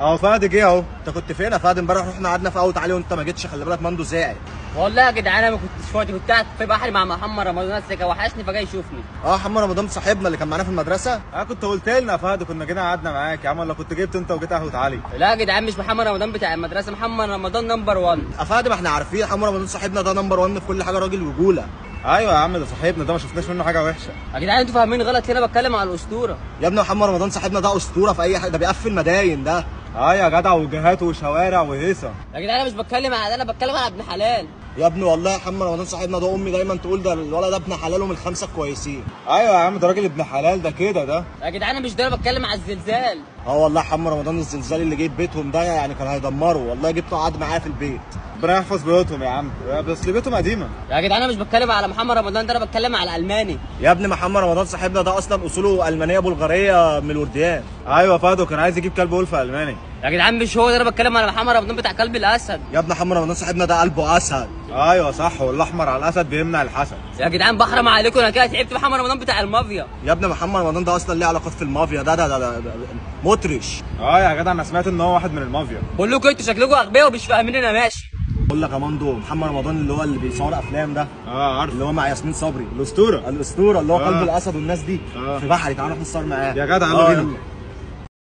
اهو فهد جه اهو. انت كنت فين يا فهد؟ امبارح رحنا قعدنا في اوت عليه وانت ما جيتش، خلي بالك مندو زاعل. والله يا جدعان انا ما كنتش فاضي، كنت قاعد في بحري مع محمد رمضان السكه، وحشني فجاي يشوفني. محمد رمضان صاحبنا اللي كان معانا في المدرسه. كنت قلت لنا يا فهد، كنا جينا قعدنا معاك يا عم، ولا كنت جبت انت وجيت قهوه علي؟ لا يا جدعان مش محمد رمضان بتاع المدرسه، محمد رمضان نمبر 1. يا فهد ما احنا عارفين محمد رمضان صاحبنا ده نمبر 1 في كل حاجه، راجل رجوله. ايوه يا عم ده صاحبنا، ده ما شفناش منه حاجه وحشه. يا جدعان انتوا فاهمين غلط، هنا بتكلم على الاسطوره. يا ابني محمد رمضان صاحبنا ده اسطوره في اي حاجه، ده بيقفل مداين ده. يا جدع، وجهات وشوارع وهيصه. يا جدعان انا مش بتكلم على ده، انا بتكلم على ابن حلال. يا ابني والله يا محمد رمضان صاحبنا ده امي دايما تقول ده الولد ده ابن حلال ومن الخمسه الكويسين. ايوه يا عم ده راجل ابن حلال، ده كده ده. يا جدعان انا مش ده، انا بتكلم على الزلزال. والله يا محمد رمضان الزلزال اللي جه بيتهم ده يعني كان هيدمره، والله جبته قعد معايا في البيت. ربنا يحفظ بيوتهم يا عم، بس بيوتهم قديمه. يا جدعان انا مش بتكلم على محمد رمضان ده، انا بتكلم على الماني. يا ابني محمد رمضان صاحبنا ده اصلا اصوله المانيه بلغاريه من الورديان. ايوه فهد، وكان عايز يجيب كلب ولف الماني. يا جدعان مش هو ده، انا بتكلم على محمد رمضان بتاع كلب الاسد. يا ابني محمد رمضان صاحبنا ده قلبه اسد. ايوه صح، والاحمر على الاسد بيمنع الحسد. يا جدعان بحرم عليكم، انا كده تعبت. محمد رمضان بتاع المافيا. يا ابني محمد رمضان ده اصلا ليه علاقات في المافيا، ده مطرش. يا جدع انا سمعت ان هو واحد من المافيا. بقول لكم انتوا شكلكم اغبياء ومش فاهمين، انا ماشي. بقول لك يا مندو، محمد رمضان اللي هو اللي بيصور افلام ده، عارف، اللي هو مع ياسمين صبري الاسطوره اللي هو قلب الاسد والناس دي، في بحري، تعالى نروح نصور معاه. يا جدع يلا بينا.